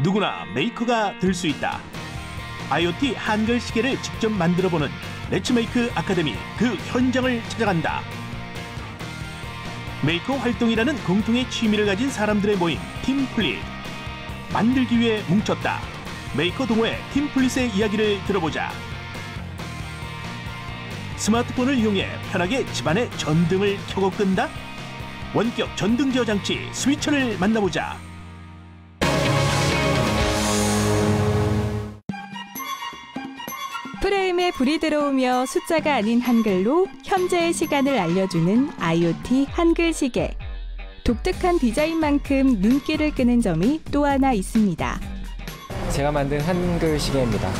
누구나 메이커가 될 수 있다. IoT 한글 시계를 직접 만들어보는 레츠메이크 아카데미 그 현장을 찾아간다. 메이커 활동이라는 공통의 취미를 가진 사람들의 모임 팀플릿. 만들기 위해 뭉쳤다. 메이커 동호회 팀플릿의 이야기를 들어보자. 스마트폰을 이용해 편하게 집안의 전등을 켜고 끈다? 원격 전등 제어 장치 스위처를 만나보자. 프레임에 불이 들어오며 숫자가 아닌 한글로 현재의 시간을 알려주는 IoT 한글 시계. 독특한 디자인만큼 눈길을 끄는 점이 또 하나 있습니다. 제가 만든 한글 시계입니다.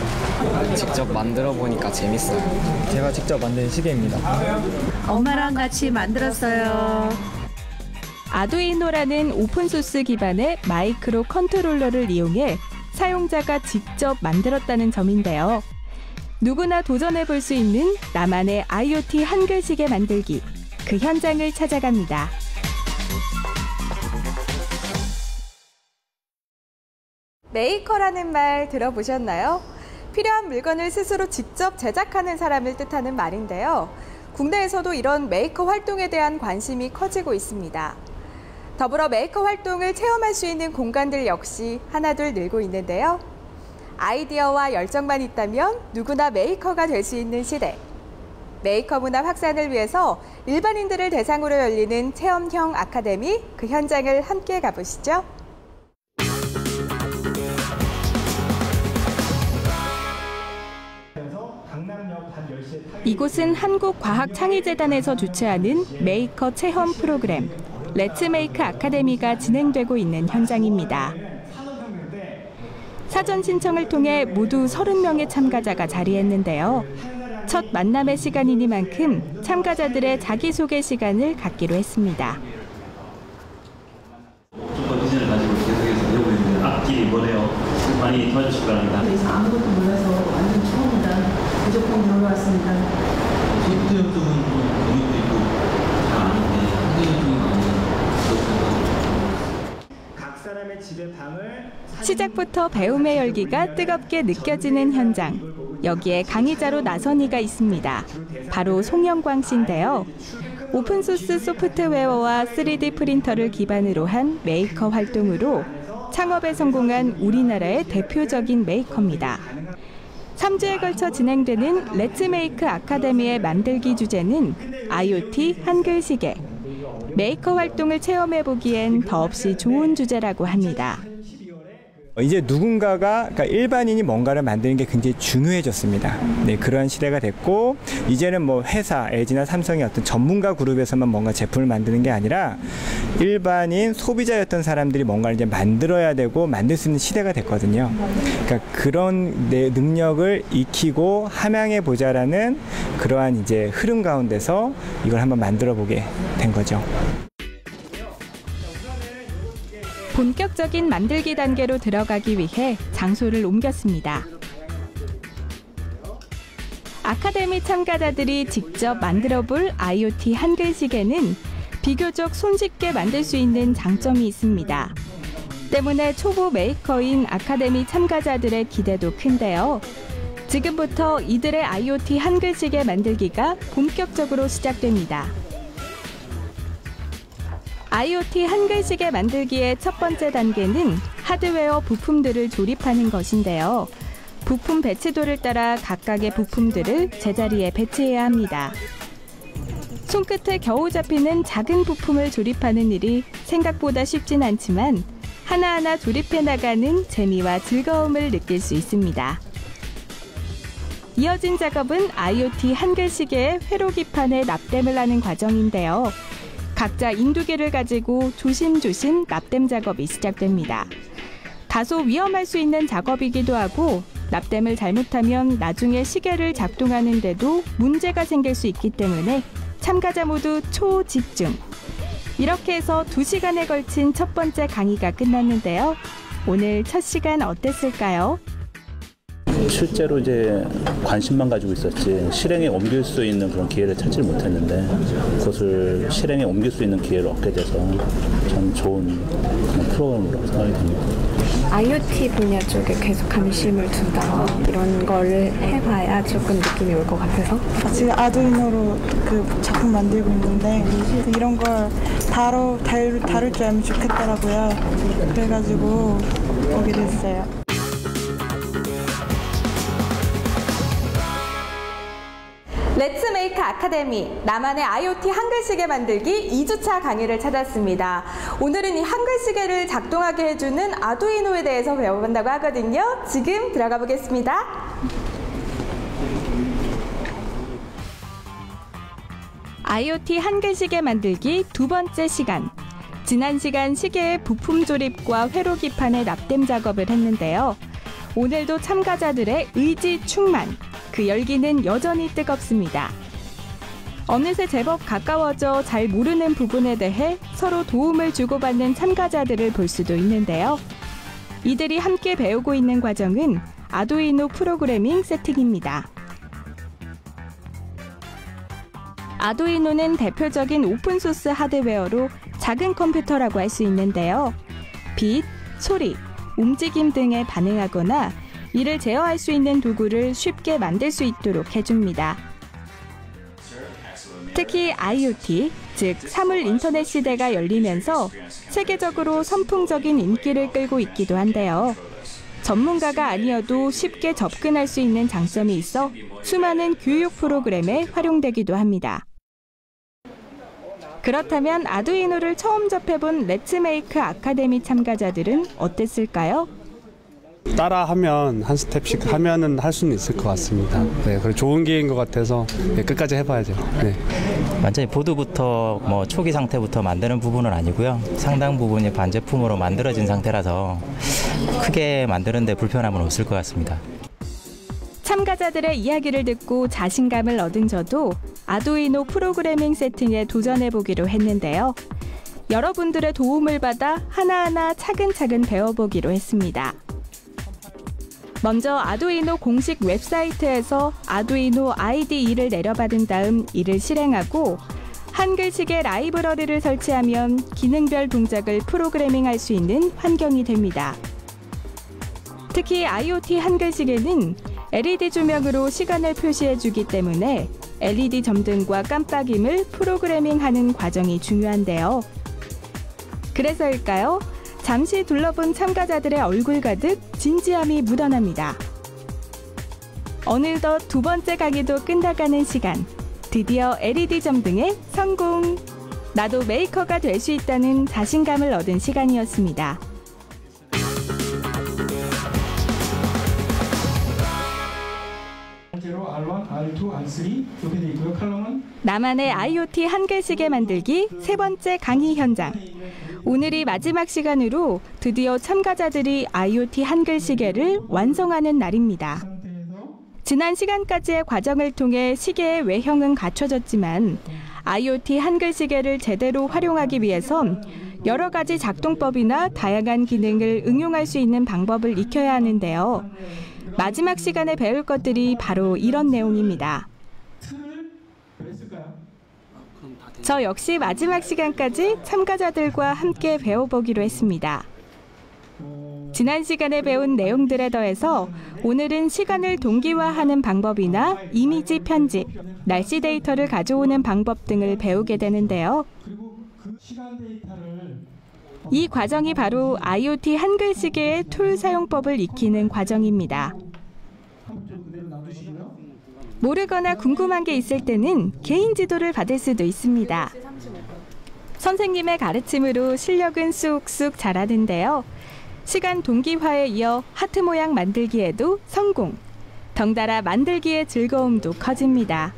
직접 만들어 보니까 재밌어요. 제가 직접 만든 시계입니다. 엄마랑 같이 만들었어요. 아두이노라는 오픈소스 기반의 마이크로 컨트롤러를 이용해 사용자가 직접 만들었다는 점인데요. 누구나 도전해 볼 수 있는 나만의 IoT 한글 시계 만들기. 그 현장을 찾아갑니다. 메이커라는 말 들어보셨나요? 필요한 물건을 스스로 직접 제작하는 사람을 뜻하는 말인데요. 국내에서도 이런 메이커 활동에 대한 관심이 커지고 있습니다. 더불어 메이커 활동을 체험할 수 있는 공간들 역시 하나둘 늘고 있는데요. 아이디어와 열정만 있다면 누구나 메이커가 될 수 있는 시대. 메이커 문화 확산을 위해서 일반인들을 대상으로 열리는 체험형 아카데미, 그 현장을 함께 가보시죠. 이곳은 한국과학창의재단에서 주최하는 메이커 체험 프로그램 레츠메이크 아카데미가 진행되고 있는 현장입니다. 사전 신청을 통해 모두 30명의 참가자가 자리했는데요. 첫 만남의 시간이니만큼 참가자들의 자기소개 시간을 갖기로 했습니다. 컨디션을 가지고 계속해서 배우고 있는 앞길이 뭐네요. 많이 도와주시기 바랍니다. 아무것도 몰라서 완전 처음이다. 무조건 배우러 왔습니다. 소프트웨어 쪽은 우리도 있고 잘 아는데 한글 쪽이 많이 시작부터 배움의 열기가 뜨겁게 느껴지는 현장. 여기에 강의자로 나선 이가 있습니다. 바로 송영광 씨인데요. 오픈소스 소프트웨어와 3D 프린터를 기반으로 한 메이커 활동으로 창업에 성공한 우리나라의 대표적인 메이커입니다. 3주에 걸쳐 진행되는 레츠메이크 아카데미의 만들기 주제는 IoT 한글 시계. 메이커 활동을 체험해보기엔 더없이 좋은 주제라고 합니다. 이제 누군가가, 그러니까 일반인이 뭔가를 만드는 게 굉장히 중요해졌습니다. 네, 그런 시대가 됐고, 이제는 뭐 회사, LG나 삼성의 어떤 전문가 그룹에서만 뭔가 제품을 만드는 게 아니라 일반인 소비자였던 사람들이 뭔가를 이제 만들어야 되고 만들 수 있는 시대가 됐거든요. 그러니까 그런 내 능력을 익히고 함양해 보자라는 그러한 이제 흐름 가운데서 이걸 한번 만들어 보게 된 거죠. 본격적인 만들기 단계로 들어가기 위해 장소를 옮겼습니다. 아카데미 참가자들이 직접 만들어 볼 IoT 한글 시계는 비교적 손쉽게 만들 수 있는 장점이 있습니다. 때문에 초보 메이커인 아카데미 참가자들의 기대도 큰데요. 지금부터 이들의 IoT 한글 시계 만들기가 본격적으로 시작됩니다. IoT 한글 시계 만들기의 첫 번째 단계는 하드웨어 부품들을 조립하는 것인데요. 부품 배치도를 따라 각각의 부품들을 제자리에 배치해야 합니다. 손끝에 겨우 잡히는 작은 부품을 조립하는 일이 생각보다 쉽진 않지만 하나하나 조립해 나가는 재미와 즐거움을 느낄 수 있습니다. 이어진 작업은 IoT 한글 시계의 회로기판에 납땜을 하는 과정인데요. 각자 인두개를 가지고 조심조심 납땜 작업이 시작됩니다. 다소 위험할 수 있는 작업이기도 하고 납땜을 잘못하면 나중에 시계를 작동하는데도 문제가 생길 수 있기 때문에 참가자 모두 초집중. 이렇게 해서 2시간에 걸친 첫 번째 강의가 끝났는데요. 오늘 첫 시간 어땠을까요? 실제로 이제 관심만 가지고 있었지 실행에 옮길 수 있는 그런 기회를 찾지 못했는데 그것을 실행에 옮길 수 있는 기회를 얻게 돼서 참 좋은 프로그램으로 생각이 됩니다. IoT 분야 쪽에 계속 관심을 둔다 이런 거를 해봐야 조금 느낌이 올 것 같아서 지금 아두이노로 그 작품 만들고 있는데 이런 걸 다룰 줄 알면 좋겠더라고요. 그래가지고 오게 됐어요. 렛츠메이크 아카데미 나만의 IoT 한글시계 만들기 2주차 강의를 찾았습니다. 오늘은 이 한글시계를 작동하게 해주는 아두이노에 대해서 배워본다고 하거든요. 지금 들어가 보겠습니다. IoT 한글시계 만들기 두 번째 시간. 지난 시간 시계의 부품 조립과 회로 기판의 납땜 작업을 했는데요. 오늘도 참가자들의 의지 충만, 그 열기는 여전히 뜨겁습니다. 어느새 제법 가까워져 잘 모르는 부분에 대해 서로 도움을 주고받는 참가자들을 볼 수도 있는데요. 이들이 함께 배우고 있는 과정은 아두이노 프로그래밍 세팅입니다. 아두이노는 대표적인 오픈소스 하드웨어로 작은 컴퓨터라고 할 수 있는데요. 빛, 소리, 움직임 등에 반응하거나 이를 제어할 수 있는 도구를 쉽게 만들 수 있도록 해줍니다. 특히 IoT, 즉 사물 인터넷 시대가 열리면서 세계적으로 선풍적인 인기를 끌고 있기도 한데요. 전문가가 아니어도 쉽게 접근할 수 있는 장점이 있어 수많은 교육 프로그램에 활용되기도 합니다. 그렇다면 아두이노를 처음 접해본 렛츠메이크 아카데미 참가자들은 어땠을까요? 따라하면 한 스텝씩 하면은 할 수는 있을 것 같습니다. 네, 그리고 좋은 기회인 것 같아서 끝까지 해봐야죠. 네. 완전히 보드부터 초기 상태부터 만드는 부분은 아니고요. 상당 부분이 반제품으로 만들어진 상태라서 크게 만드는 데 불편함은 없을 것 같습니다. 참가자들의 이야기를 듣고 자신감을 얻은 저도 아두이노 프로그래밍 세팅에 도전해보기로 했는데요. 여러분들의 도움을 받아 하나하나 차근차근 배워보기로 했습니다. 먼저 아두이노 공식 웹사이트에서 아두이노 IDE를 내려받은 다음 이를 실행하고 한글시계 라이브러리를 설치하면 기능별 동작을 프로그래밍할 수 있는 환경이 됩니다. 특히 IoT 한글시계는 LED 조명으로 시간을 표시해주기 때문에 LED 점등과 깜빡임을 프로그래밍하는 과정이 중요한데요. 그래서일까요? 잠시 둘러본 참가자들의 얼굴 가득 진지함이 묻어납니다. 어느덧 두 번째 강의도 끝나가는 시간. 드디어 LED 점등에 성공! 나도 메이커가 될 수 있다는 자신감을 얻은 시간이었습니다. 나만의 IoT 한글시계 만들기 세 번째 강의 현장. 오늘이 마지막 시간으로 드디어 참가자들이 IoT 한글시계를 완성하는 날입니다. 지난 시간까지의 과정을 통해 시계의 외형은 갖춰졌지만 IoT 한글시계를 제대로 활용하기 위해선 여러 가지 작동법이나 다양한 기능을 응용할 수 있는 방법을 익혀야 하는데요. 마지막 시간에 배울 것들이 바로 이런 내용입니다. 저 역시 마지막 시간까지 참가자들과 함께 배워보기로 했습니다. 지난 시간에 배운 내용들에 더해서 오늘은 시간을 동기화하는 방법이나 이미지 편집, 날씨 데이터를 가져오는 방법 등을 배우게 되는데요. 이 과정이 바로 IoT 한글시계의 툴 사용법을 익히는 과정입니다. 모르거나 궁금한 게 있을 때는 개인 지도를 받을 수도 있습니다. 선생님의 가르침으로 실력은 쑥쑥 자라는데요. 시간 동기화에 이어 하트 모양 만들기에도 성공. 덩달아 만들기의 즐거움도 커집니다.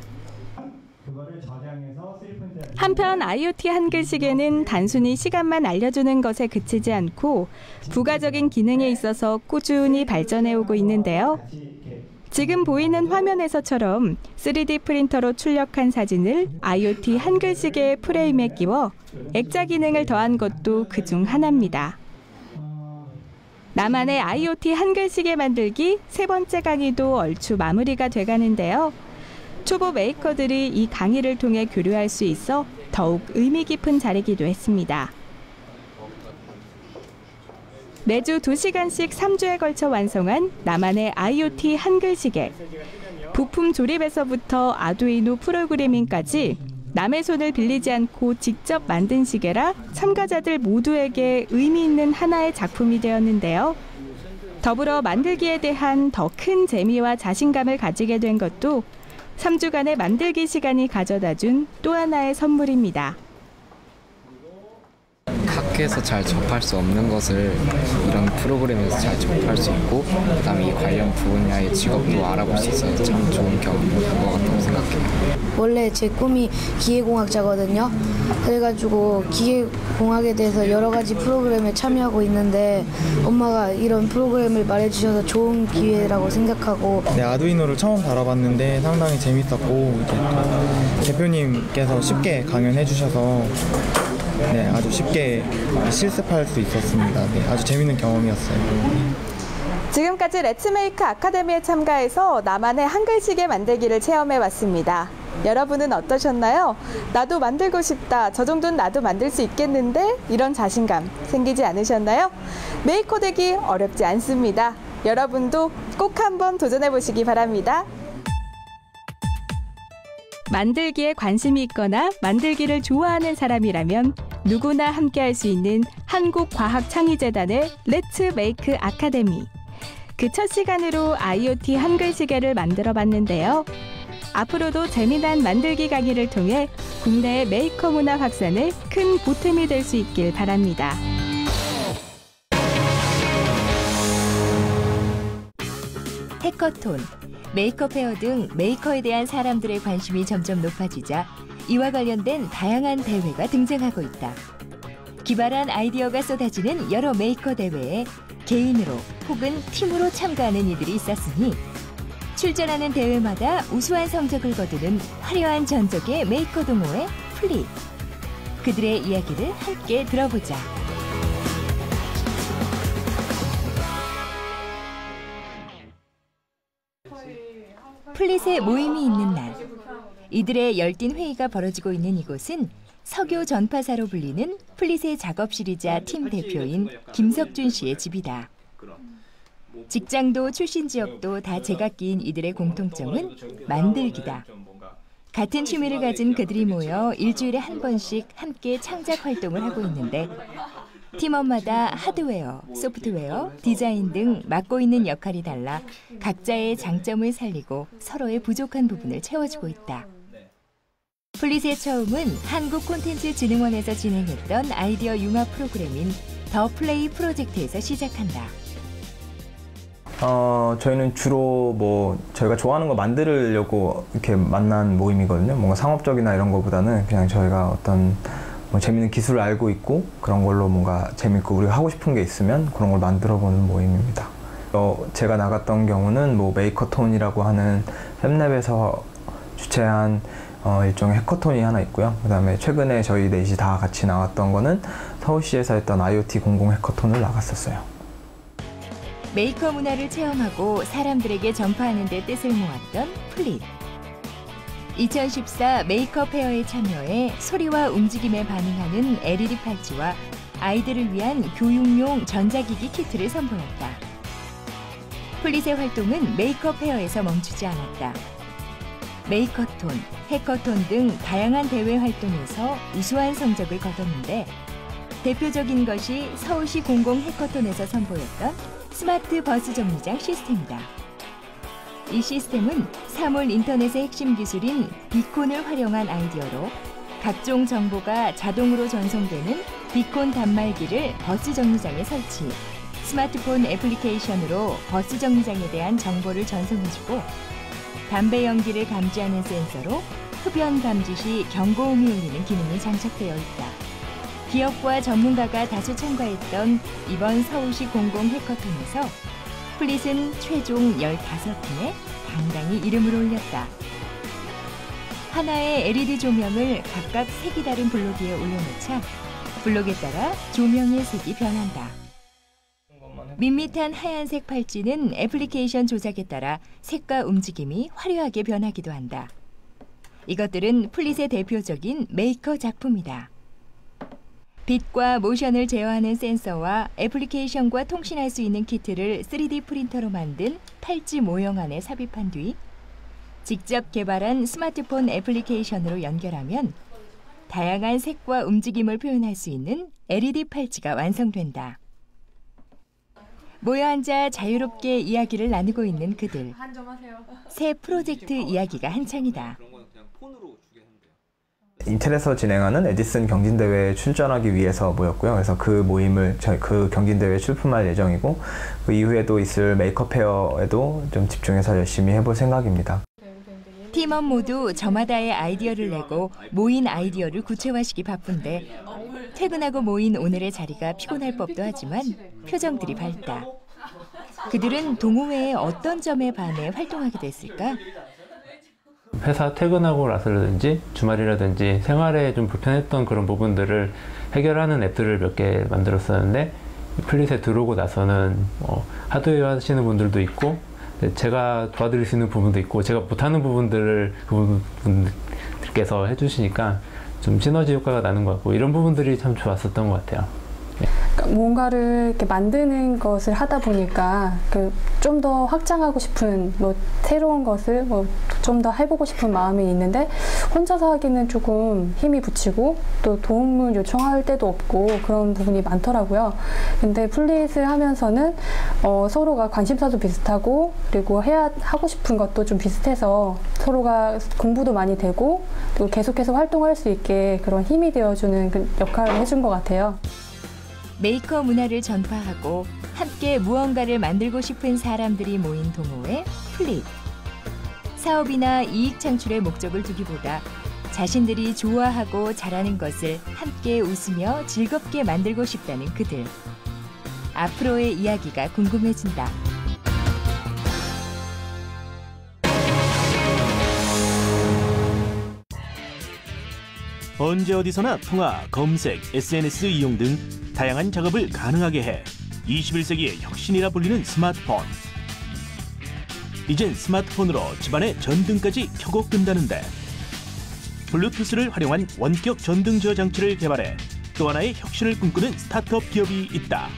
한편 IoT 한글시계는 단순히 시간만 알려주는 것에 그치지 않고 부가적인 기능에 있어서 꾸준히 발전해오고 있는데요. 지금 보이는 화면에서처럼 3D 프린터로 출력한 사진을 IoT 한글시계의 프레임에 끼워 액자 기능을 더한 것도 그중 하나입니다. 나만의 IoT 한글시계 만들기 3번째 강의도 얼추 마무리가 돼가는데요. 초보 메이커들이 이 강의를 통해 교류할 수 있어 더욱 의미 깊은 자리이기도 했습니다. 매주 2시간씩 3주에 걸쳐 완성한 나만의 IoT 한글시계. 부품 조립에서부터 아두이노 프로그래밍까지 남의 손을 빌리지 않고 직접 만든 시계라 참가자들 모두에게 의미 있는 하나의 작품이 되었는데요. 더불어 만들기에 대한 더 큰 재미와 자신감을 가지게 된 것도 3주간의 만들기 시간이 가져다준 또 하나의 선물입니다. 학교에서 잘 접할 수 없는 것을 이런 프로그램에서 잘 접할 수 있고, 그다음에 이 관련 분야의 직업도 알아볼 수 있어서 참 좋은 경험인 것 같다고 생각해요. 원래 제 꿈이 기계공학자거든요. 그래가지고 기계공학에 대해서 여러 가지 프로그램에 참여하고 있는데 엄마가 이런 프로그램을 말해주셔서 좋은 기회라고 생각하고. 네, 아두이노를 처음 다뤄봤는데 상당히 재밌었고, 대표님께서 쉽게 강연해 주셔서 네, 아주 쉽게 실습할 수 있었습니다. 네, 아주 재밌는 경험이었어요. 지금까지 렛츠메이크 아카데미에 참가해서 나만의 한글시계 만들기를 체험해봤습니다. 여러분은 어떠셨나요? 나도 만들고 싶다. 저 정도는 나도 만들 수 있겠는데? 이런 자신감 생기지 않으셨나요? 메이커 되기 어렵지 않습니다. 여러분도 꼭 한번 도전해보시기 바랍니다. 만들기에 관심이 있거나 만들기를 좋아하는 사람이라면 누구나 함께할 수 있는 한국과학창의재단의 렛츠메이크 아카데미. 그 첫 시간으로 IoT 한글시계를 만들어봤는데요. 앞으로도 재미난 만들기 강의를 통해 국내의 메이커 문화 확산에 큰 보탬이 될 수 있길 바랍니다. 해커톤, 메이커 페어 등 메이커에 대한 사람들의 관심이 점점 높아지자 이와 관련된 다양한 대회가 등장하고 있다. 기발한 아이디어가 쏟아지는 여러 메이커 대회에 개인으로 혹은 팀으로 참가하는 이들이 있었으니 출전하는 대회마다 우수한 성적을 거두는 화려한 전적의 메이커 동호회 플릿. 그들의 이야기를 함께 들어보자. 플릿의 모임이 있는 날, 이들의 열띤 회의가 벌어지고 있는 이곳은 석유 전파사로 불리는 플릿의 작업실이자 팀 대표인 김석준 씨의 집이다. 직장도 출신 지역도 다 제각기인 이들의 공통점은 만들기다. 같은 취미를 가진 그들이 모여 일주일에 한 번씩 함께 창작 활동을 하고 있는데 팀원마다 하드웨어, 소프트웨어, 디자인 등 맡고 있는 역할이 달라 각자의 장점을 살리고 서로의 부족한 부분을 채워주고 있다. 플릿의 처음은 한국콘텐츠진흥원에서 진행했던 아이디어 융합 프로그램인 더 플레이 프로젝트에서 시작한다. 저희는 주로 저희가 좋아하는 거 만들려고 이렇게 만난 모임이거든요. 뭔가 상업적이나 이런 거보다는 그냥 저희가 어떤 재밌는 기술을 알고 있고 그런 걸로 뭔가 재밌고 우리가 하고 싶은 게 있으면 그런 걸 만들어보는 모임입니다. 제가 나갔던 경우는 메이커톤이라고 하는 햅랩에서 주최한 일종의 해커톤이 하나 있고요. 그 다음에 최근에 저희 넷이 다 같이 나갔던 거는 서울시에서 했던 IoT 공공 해커톤을 나갔었어요. 메이커 문화를 체험하고 사람들에게 전파하는 데 뜻을 모았던 플릿. 2014 메이커 페어에 참여해 소리와 움직임에 반응하는 LED 팔찌와 아이들을 위한 교육용 전자기기 키트를 선보였다. 플릿의 활동은 메이커 페어에서 멈추지 않았다. 메이커톤, 해커톤 등 다양한 대회 활동에서 우수한 성적을 거뒀는데 대표적인 것이 서울시 공공 해커톤에서 선보였던 스마트 버스 정류장 시스템이다. 이 시스템은 사물 인터넷의 핵심 기술인 비콘을 활용한 아이디어로 각종 정보가 자동으로 전송되는 비콘 단말기를 버스 정류장에 설치, 스마트폰 애플리케이션으로 버스 정류장에 대한 정보를 전송해주고 담배 연기를 감지하는 센서로 흡연 감지 시 경고음이 울리는 기능이 장착되어 있다. 기업과 전문가가 다수 참가했던 이번 서울시 공공 해커톤에서 플릿은 최종 15팀에 당당히 이름을 올렸다. 하나의 LED 조명을 각각 색이 다른 블록 위에 올려놓자 블록에 따라 조명의 색이 변한다. 밋밋한 하얀색 팔찌는 애플리케이션 조작에 따라 색과 움직임이 화려하게 변하기도 한다. 이것들은 플릿의 대표적인 메이커 작품이다. 빛과 모션을 제어하는 센서와 애플리케이션과 통신할 수 있는 키트를 3D 프린터로 만든 팔찌 모형 안에 삽입한 뒤 직접 개발한 스마트폰 애플리케이션으로 연결하면 다양한 색과 움직임을 표현할 수 있는 LED 팔찌가 완성된다. 모여 앉아 자유롭게 이야기를 나누고 있는 그들. 새 프로젝트 이야기가 한창이다. 인텔에서 진행하는 에디슨 경진대회에 출전하기 위해서 모였고요. 그래서 그 모임을 그 경진대회에 출품할 예정이고 그 이후에도 있을 메이크업 페어에도 좀 집중해서 열심히 해볼 생각입니다. 팀원 모두 저마다의 아이디어를 내고 모인 아이디어를 구체화시키 바쁜데 퇴근하고 모인 오늘의 자리가 피곤할 법도 하지만 표정들이 밝다. 그들은 동호회의 어떤 점에 반해 활동하게 됐을까? 회사 퇴근하고 나서라든지 주말이라든지 생활에 좀 불편했던 그런 부분들을 해결하는 앱들을 몇 개 만들었었는데 플릿에 들어오고 나서는 하드웨어 하시는 분들도 있고 제가 도와드릴 수 있는 부분도 있고 제가 못하는 부분들을 그분들께서 해주시니까 좀 시너지 효과가 나는 것 같고 이런 부분들이 참 좋았었던 것 같아요. 그러니까 뭔가를 이렇게 만드는 것을 하다 보니까 좀 더 확장하고 싶은 새로운 것을 좀 더 해보고 싶은 마음이 있는데 혼자서 하기는 조금 힘이 붙이고 또 도움을 요청할 때도 없고 그런 부분이 많더라고요. 근데 플릿을 하면서는 서로가 관심사도 비슷하고 그리고 하고 싶은 것도 좀 비슷해서 서로가 공부도 많이 되고 또 계속해서 활동할 수 있게 그런 힘이 되어주는 그 역할을 해준 것 같아요. 메이커 문화를 전파하고 함께 무언가를 만들고 싶은 사람들이 모인 동호회 플릿. 사업이나 이익 창출의 목적을 두기보다 자신들이 좋아하고 잘하는 것을 함께 웃으며 즐겁게 만들고 싶다는 그들. 앞으로의 이야기가 궁금해진다. 언제 어디서나 통화, 검색, SNS 이용 등 다양한 작업을 가능하게 해 21세기의 혁신이라 불리는 스마트폰. 이젠 스마트폰으로 집안의 전등까지 켜고 끈다는데 블루투스를 활용한 원격 전등 제어 장치를 개발해 또 하나의 혁신을 꿈꾸는 스타트업 기업이 있다.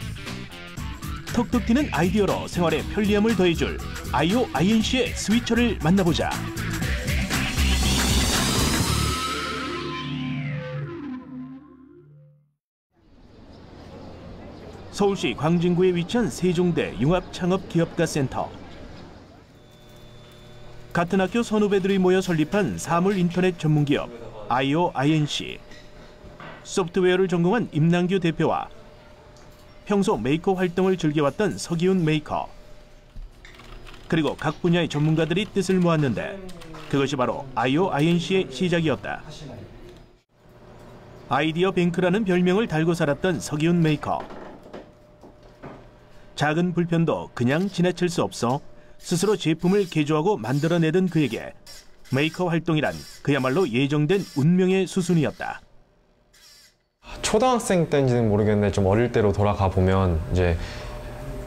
톡톡 튀는 아이디어로 생활의 편리함을 더해줄 IOINC의 스위처를 만나보자. 서울시 광진구에 위치한 세종대 융합창업기업가센터. 같은 학교 선후배들이 모여 설립한 사물 인터넷 전문기업 IOINC. 소프트웨어를 전공한 임남규 대표와 평소 메이커 활동을 즐겨왔던 서기훈 메이커, 그리고 각 분야의 전문가들이 뜻을 모았는데 그것이 바로 IOINC의 시작이었다. 아이디어 뱅크라는 별명을 달고 살았던 서기훈 메이커. 작은 불편도 그냥 지나칠 수 없어 스스로 제품을 개조하고 만들어내던 그에게 메이커 활동이란 그야말로 예정된 운명의 수순이었다. 초등학생 때인지는 모르겠는데 좀 어릴 때로 돌아가 보면 이제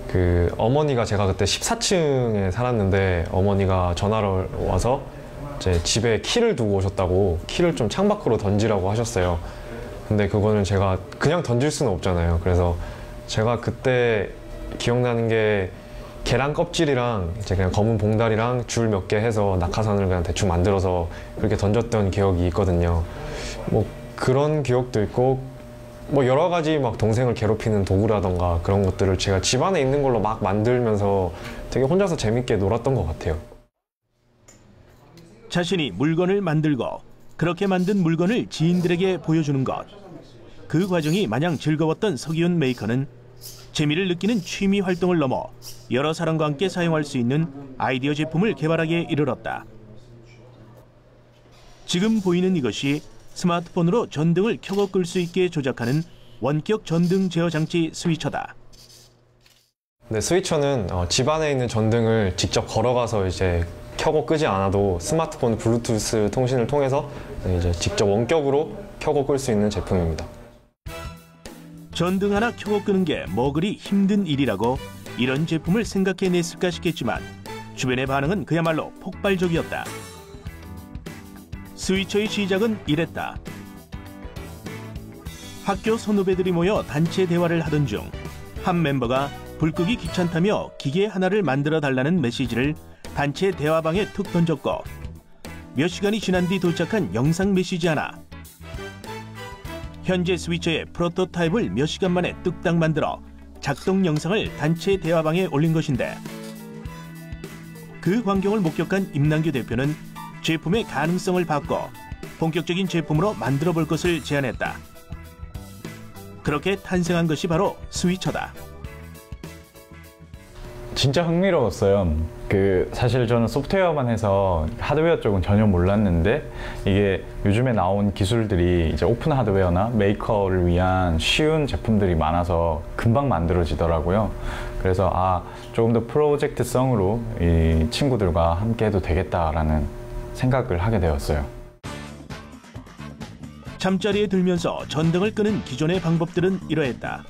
그 어머니가 제가 그때 14층에 살았는데 어머니가 전화를 와서 제 집에 키를 두고 오셨다고 키를 좀 창밖으로 던지라고 하셨어요. 근데 그거는 제가 그냥 던질 수는 없잖아요. 그래서 제가 그때 기억나는 게 계란 껍질이랑 이제 그냥 검은 봉다리랑 줄 몇 개 해서 낙하산을 그냥 대충 만들어서 그렇게 던졌던 기억이 있거든요. 뭐 그런 기억도 있고 뭐 여러 가지 막 동생을 괴롭히는 도구라던가 그런 것들을 제가 집안에 있는 걸로 막 만들면서 되게 혼자서 재밌게 놀았던 것 같아요. 자신이 물건을 만들고 그렇게 만든 물건을 지인들에게 보여주는 것. 그 과정이 마냥 즐거웠던 서기훈 메이커는 재미를 느끼는 취미 활동을 넘어 여러 사람과 함께 사용할 수 있는 아이디어 제품을 개발하기에 이르렀다. 지금 보이는 이것이 스마트폰으로 전등을 켜고 끌 수 있게 조작하는 원격 전등 제어 장치 스위처다. 네, 스위처는 집안에 있는 전등을 직접 걸어가서 이제 켜고 끄지 않아도 스마트폰 블루투스 통신을 통해서 이제 직접 원격으로 켜고 끌 수 있는 제품입니다. 전등 하나 켜고 끄는 게 뭐 그리 힘든 일이라고 이런 제품을 생각해냈을까 싶겠지만 주변의 반응은 그야말로 폭발적이었다. 스위처의 시작은 이랬다. 학교 선후배들이 모여 단체 대화를 하던 중 한 멤버가 불 끄기 귀찮다며 기계 하나를 만들어 달라는 메시지를 단체 대화방에 툭 던졌고 몇 시간이 지난 뒤 도착한 영상 메시지 하나. 현재 스위처의 프로토타입을 몇 시간 만에 뚝딱 만들어 작동 영상을 단체 대화방에 올린 것인데 그 광경을 목격한 임남규 대표는 제품의 가능성을 바꿔 본격적인 제품으로 만들어 볼 것을 제안했다. 그렇게 탄생한 것이 바로 스위처다. 진짜 흥미로웠어요. 사실 저는 소프트웨어만 해서 하드웨어 쪽은 전혀 몰랐는데 이게 요즘에 나온 기술들이 이제 오픈 하드웨어나 메이커를 위한 쉬운 제품들이 많아서 금방 만들어지더라고요. 그래서 조금 더 프로젝트성으로 이 친구들과 함께 해도 되겠다라는 생각을 하게 되었어요. 잠자리에 들면서 전등을 끄는 기존의 방법들은 이러했다.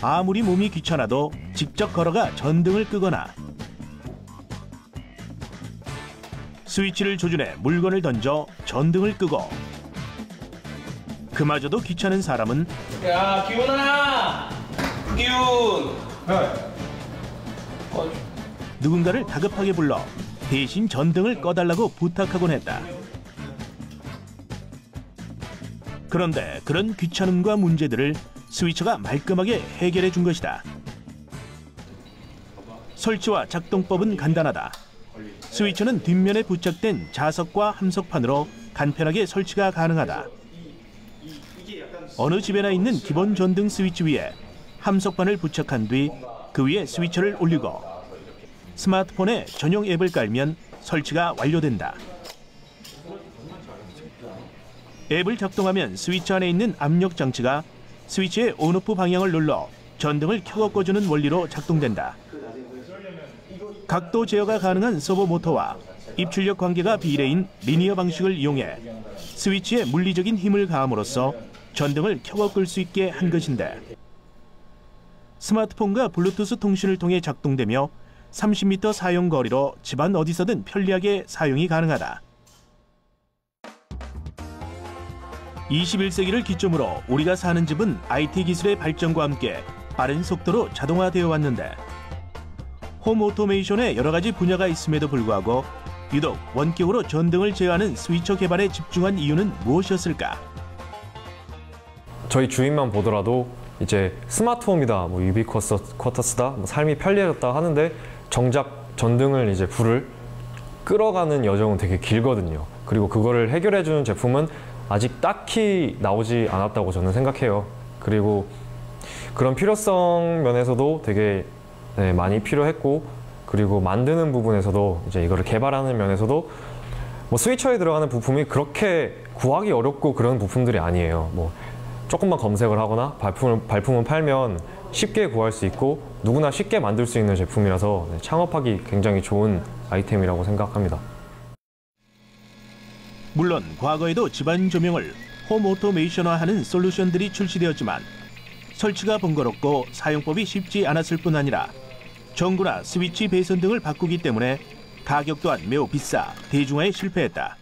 아무리 몸이 귀찮아도 직접 걸어가 전등을 끄거나 스위치를 조준해 물건을 던져 전등을 끄고 그마저도 귀찮은 사람은 야, 기훈아! 기훈! 누군가를 다급하게 불러 대신 전등을 꺼달라고 부탁하곤 했다. 그런데 그런 귀찮음과 문제들을 스위처가 말끔하게 해결해 준 것이다. 설치와 작동법은 간단하다. 스위처는 뒷면에 부착된 자석과 함석판으로 간편하게 설치가 가능하다. 어느 집에나 있는 기본 전등 스위치 위에 함석판을 부착한 뒤 그 위에 스위처를 올리고 스마트폰에 전용 앱을 깔면 설치가 완료된다. 앱을 작동하면 스위치 안에 있는 압력 장치가 스위치의 온오프 방향을 눌러 전등을 켜고 꺼주는 원리로 작동된다. 각도 제어가 가능한 서버 모터와 입출력 관계가 비례인 리니어 방식을 이용해 스위치에 물리적인 힘을 가함으로써 전등을 켜고 끌 수 있게 한 것인데 스마트폰과 블루투스 통신을 통해 작동되며 30m 사용 거리로 집안 어디서든 편리하게 사용이 가능하다. 21세기를 기점으로 우리가 사는 집은 IT 기술의 발전과 함께 빠른 속도로 자동화되어 왔는데 홈 오토메이션에 여러 가지 분야가 있음에도 불구하고 유독 원격으로 전등을 제어하는 스위처 개발에 집중한 이유는 무엇이었을까? 저희 주인만 보더라도 이제 스마트홈이다, 유비쿼터스다, 삶이 편리해졌다 하는데 정작 전등을 이제 불을 끌어가는 여정은 되게 길거든요. 그리고 그거를 해결해주는 제품은 아직 딱히 나오지 않았다고 저는 생각해요. 그리고 그런 필요성 면에서도 되게 많이 필요했고, 그리고 만드는 부분에서도 이제 이거를 개발하는 면에서도 스위처에 들어가는 부품이 그렇게 구하기 어렵고 그런 부품들이 아니에요. 조금만 검색을 하거나 발품을 팔면 쉽게 구할 수 있고 누구나 쉽게 만들 수 있는 제품이라서 창업하기 굉장히 좋은 아이템이라고 생각합니다. 물론 과거에도 집안 조명을 홈 오토메이션화하는 솔루션들이 출시되었지만 설치가 번거롭고 사용법이 쉽지 않았을 뿐 아니라 전구나 스위치 배선 등을 바꾸기 때문에 가격 또한 매우 비싸 대중화에 실패했다.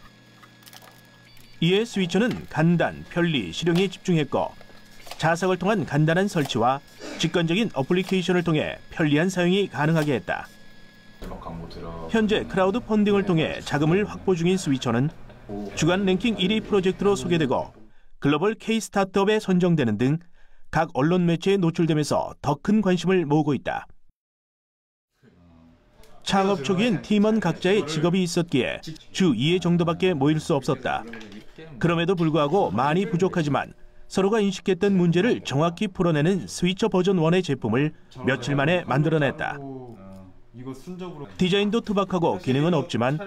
이에 스위처는 간단, 편리, 실용에 집중했고 자석을 통한 간단한 설치와 직관적인 어플리케이션을 통해 편리한 사용이 가능하게 했다. 현재 크라우드 펀딩을 통해 자금을 확보 중인 스위처는 주간 랭킹 1위 프로젝트로 소개되고 글로벌 K 스타트업에 선정되는 등 각 언론 매체에 노출되면서 더 큰 관심을 모으고 있다. 창업 초기엔 팀원 각자의 직업이 있었기에 주 2회 정도밖에 모일 수 없었다. 그럼에도 불구하고 많이 부족하지만 서로가 인식했던 문제를 정확히 풀어내는 스위처 버전 1의 제품을 며칠 만에 만들어냈다. 디자인도 투박하고 기능은 없지만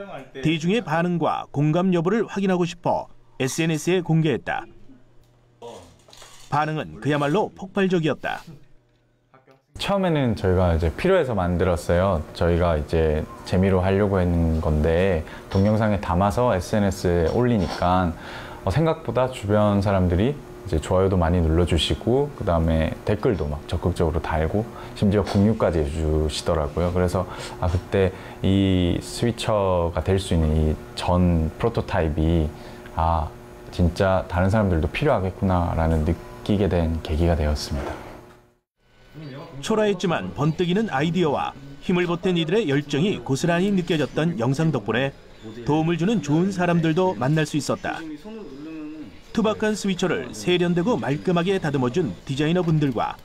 대중의 반응과 공감 여부를 확인하고 싶어 SNS에 공개했다. 반응은 그야말로 폭발적이었다. 처음에는 저희가 이제 필요해서 만들었어요. 저희가 이제 재미로 하려고 했는 건데 동영상에 담아서 SNS에 올리니까 생각보다 주변 사람들이 이제 좋아요도 많이 눌러주시고 그다음에 댓글도 막 적극적으로 달고 심지어 공유까지 해주시더라고요. 그래서 그때 이 스위처가 될 수 있는 이 전 프로토타입이 진짜 다른 사람들도 필요하겠구나라는 느끼게 된 계기가 되었습니다. 초라했지만 번뜩이는 아이디어와 힘을 보탠 이들의 열정이 고스란히 느껴졌던 영상 덕분에 도움을 주는 좋은 사람들도 만날 수 있었다. 투박한 스위처를 세련되고 말끔하게 다듬어준 디자이너분들과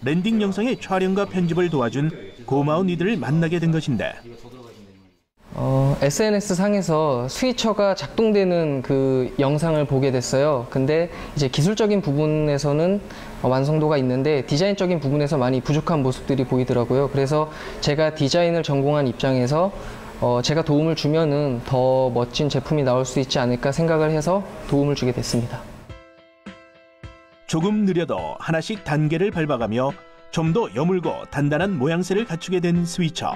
랜딩 영상의 촬영과 편집을 도와준 고마운 이들을 만나게 된 것인데 SNS 상에서 스위처가 작동되는 그 영상을 보게 됐어요. 근데 이제 기술적인 부분에서는 완성도가 있는데 디자인적인 부분에서 많이 부족한 모습들이 보이더라고요. 그래서 제가 디자인을 전공한 입장에서 제가 도움을 주면은 더 멋진 제품이 나올 수 있지 않을까 생각을 해서 도움을 주게 됐습니다. 조금 느려도 하나씩 단계를 밟아가며 좀 더 여물고 단단한 모양새를 갖추게 된 스위처.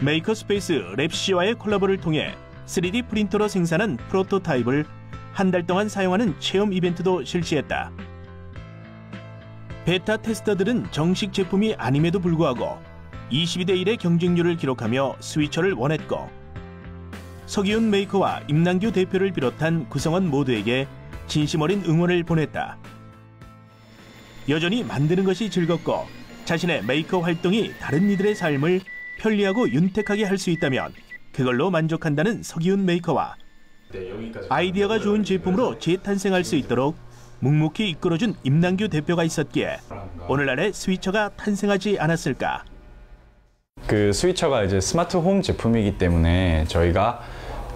메이커스페이스 랩시와의 콜라보를 통해 3D 프린터로 생산한 프로토타입을 한 달 동안 사용하는 체험 이벤트도 실시했다. 베타 테스터들은 정식 제품이 아님에도 불구하고 22대 1의 경쟁률을 기록하며 스위처를 원했고 서기훈 메이커와 임남규 대표를 비롯한 구성원 모두에게 진심 어린 응원을 보냈다. 여전히 만드는 것이 즐겁고 자신의 메이커 활동이 다른 이들의 삶을 편리하고 윤택하게 할 수 있다면 그걸로 만족한다는 서기훈 메이커와 아이디어가 좋은 제품으로 재탄생할 수 있도록 묵묵히 이끌어준 임남규 대표가 있었기에 오늘날의 스위처가 탄생하지 않았을까. 그 스위처가 이제 스마트 홈 제품이기 때문에 저희가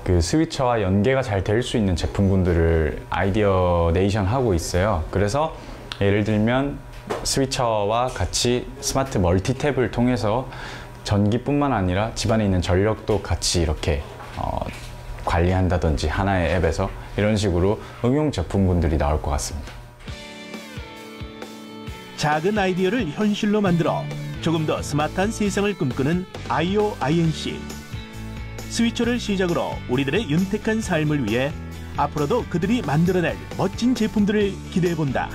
그 스위처와 연계가 잘 될 수 있는 제품군들을 아이디어 네이션 하고 있어요. 그래서 예를 들면 스위처와 같이 스마트 멀티탭을 통해서 전기뿐만 아니라 집안에 있는 전력도 같이 이렇게 관리한다든지 하나의 앱에서 이런 식으로 응용 제품군들이 나올 것 같습니다. 작은 아이디어를 현실로 만들어 조금 더 스마트한 세상을 꿈꾸는 IOINC. 스위처를 시작으로 우리들의 윤택한 삶을 위해 앞으로도 그들이 만들어낼 멋진 제품들을 기대해본다.